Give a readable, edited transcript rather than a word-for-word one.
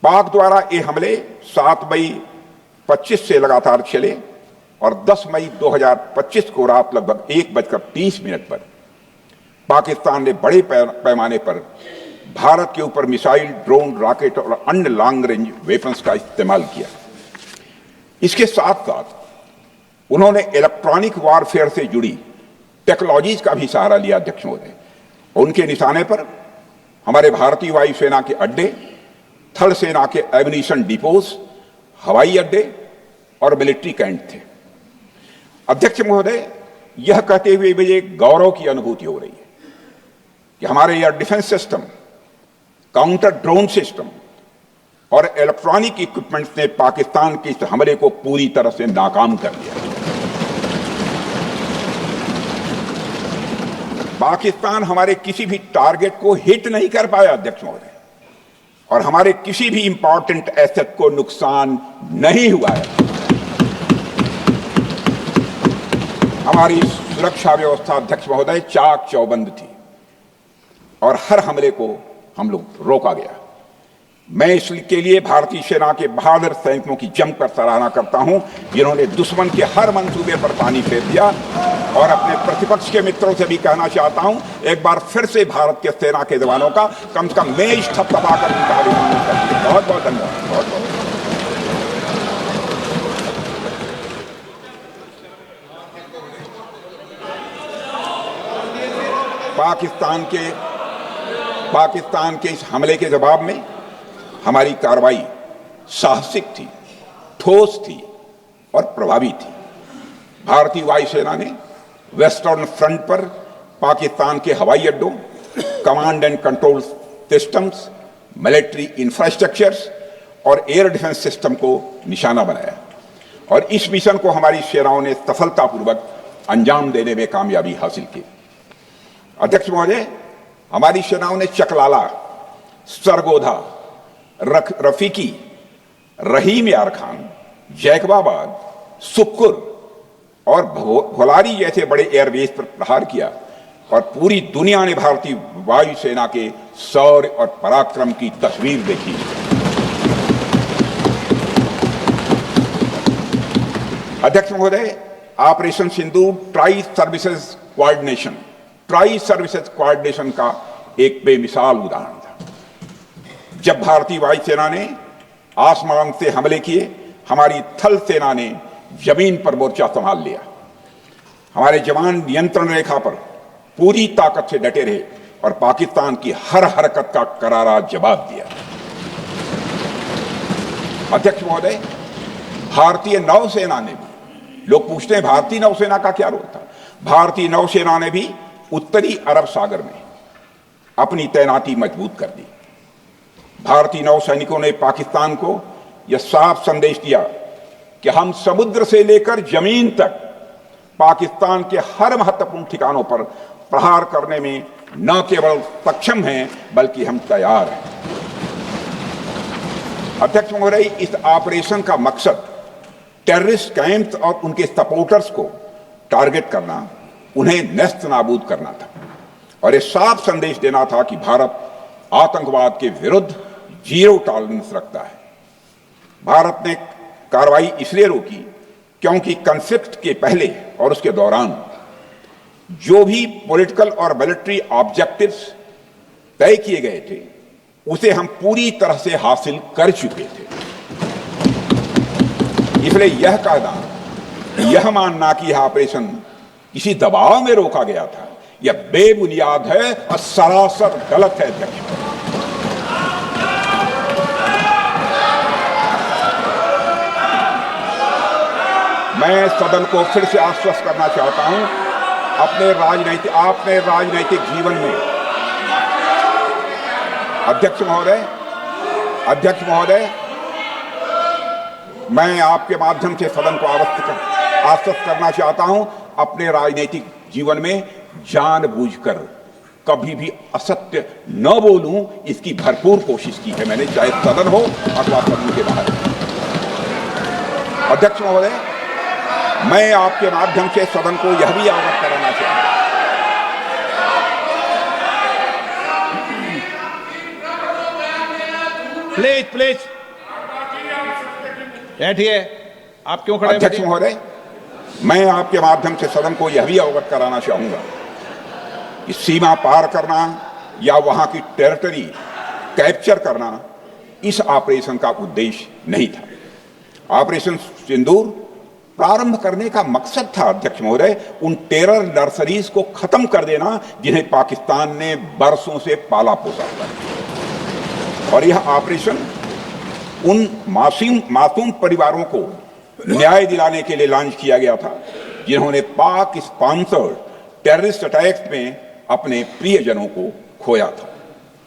पाक द्वारा ये हमले 7 मई 25 से लगातार चले और 10 मई 2025 को रात लगभग 1:30 पर पाकिस्तान ने बड़े पैमाने पर भारत के ऊपर मिसाइल, ड्रोन, रॉकेट और अन्य लॉन्ग रेंज वेपन्स का इस्तेमाल किया। इसके साथ साथ उन्होंने इलेक्ट्रॉनिक वारफेयर से जुड़ी टेक्नोलॉजीज का भी सहारा लिया। अध्यक्ष महोदय, उनके निशाने पर हमारे भारतीय वायुसेना के अड्डे, थल सेना के एम्यूनिशन डिपोज, हवाई अड्डे और मिलिट्री कैंट थे। अध्यक्ष महोदय, यह कहते हुए मुझे गौरव की अनुभूति हो रही है कि हमारे air defence system, counter drone system और इलेक्ट्रॉनिक इक्विपमेंट्स ने पाकिस्तान के इस हमले को पूरी तरह से नाकाम कर दिया। पाकिस्तान हमारे किसी भी टारगेट को हिट नहीं कर पाया अध्यक्ष महोदय, और हमारे किसी भी इंपॉर्टेंट एसेट को नुकसान नहीं हुआ है। हमारी सुरक्षा व्यवस्था अध्यक्ष महोदय चाक चौबंद थी और हर हमले को हम लोग रोका गया। मैं इसके लिए भारतीय सेना के बहादुर सैनिकों की जमकर सराहना करता हूं, जिन्होंने दुश्मन के हर मंसूबे पर पानी फेर दिया। और अपने प्रतिपक्ष के मित्रों से भी कहना चाहता हूं, एक बार फिर से भारत के सेना के जवानों का कम से कम मेज थपथपाकर उनका अभिनंदन करते हैं। बहुत बहुत धन्यवाद। बहुत बहुत पाकिस्तान के इस हमले के जवाब में हमारी कार्रवाई साहसिक थी, ठोस थी और प्रभावी थी। भारतीय वायुसेना ने वेस्टर्न फ्रंट पर पाकिस्तान के हवाई अड्डों, command and control systems, military infrastructures और एयर डिफेंस सिस्टम को निशाना बनाया और इस मिशन को हमारी सेनाओं ने सफलतापूर्वक अंजाम देने में कामयाबी हासिल की। अध्यक्ष महोदय, हमारी सेनाओं ने चकलाला, सरगोधा, रफीकी, रहीम यार खान, जैकबाबाद, सुक्कुर और भोलारी जैसे बड़े एयरबेस पर प्रहार किया और पूरी दुनिया ने भारतीय वायुसेना के शौर्य और पराक्रम की तस्वीर देखी। अध्यक्ष महोदय, ऑपरेशन सिंदूर ट्राई सर्विसेज कोऑर्डिनेशन का एक बेमिसाल उदाहरण था। जब भारतीय वायुसेना ने आसमान से हमले किए, हमारी थल सेना ने जमीन पर मोर्चा संभाल लिया। हमारे जवान नियंत्रण रेखा पर पूरी ताकत से डटे रहे और पाकिस्तान की हर हरकत का करारा जवाब दिया। अध्यक्ष महोदय, भारतीय नौसेना ने भी, लोग पूछते हैं भारतीय नौसेना का क्या रोल था, भारतीय नौसेना ने भी उत्तरी अरब सागर में अपनी तैनाती मजबूत कर दी। भारतीय नौसैनिकों ने पाकिस्तान को यह साफ संदेश दिया कि हम समुद्र से लेकर जमीन तक पाकिस्तान के हर महत्वपूर्ण ठिकानों पर प्रहार करने में न केवल सक्षम हैं बल्कि हम तैयार हैं। अध्यक्ष महोदय, इस ऑपरेशन का मकसद टेररिस्ट कैंप्स और उनके सपोर्टर्स को टारगेट करना, उन्हें नेस्त नाबूद करना था और यह साफ संदेश देना था कि भारत आतंकवाद के विरुद्ध जीरो टॉलरेंस रखता है। भारत ने कार्रवाई इसलिए रोकी क्योंकि कॉन्फ्लिक्ट के पहले और उसके दौरान जो भी पॉलिटिकल और मिलिट्री ऑब्जेक्टिव्स तय किए गए थे उसे हम पूरी तरह से हासिल कर चुके थे। इसलिए यह कहना, यह मानना कि यह ऑपरेशन किसी दबाव में रोका गया था, यह बेबुनियाद है और सरासर गलत है। अध्यक्ष, मैं सदन को फिर से आश्वस्त करना चाहता हूं, अपने राजनैतिक जीवन में अध्यक्ष महोदय, मैं आपके माध्यम से सदन को आश्वस्त करना चाहता हूं, अपने राजनीतिक जीवन में जानबूझकर कभी भी असत्य न बोलूं, इसकी भरपूर कोशिश की है मैंने, चाहे सदन हो अथवा सदन के बाहर। अध्यक्ष महोदय, मैं आपके माध्यम से सदन को यह भी अवगत कराना चाहता हूं, प्लीज प्लीज बैठिए। आप क्यों खड़े हैं? अध्यक्ष महोदय, मैं आपके माध्यम से सदन को यह भी अवगत कराना चाहूंगा कि सीमा पार करना या वहां की टेरिटरी कैप्चर करना इस ऑपरेशन का उद्देश्य नहीं था। ऑपरेशन सिंदूर प्रारंभ करने का मकसद था अध्यक्ष महोदय उन टेरर नर्सरीज को खत्म कर देना जिन्हें पाकिस्तान ने बरसों से पाला पोसा था। और यह ऑपरेशन उन मासूम परिवारों को न्याय दिलाने के लिए लॉन्च किया गया था जिन्होंने पाक स्पॉन्सर्ड टेररिस्ट अटैक्स में अपने प्रियजनों को खोया था।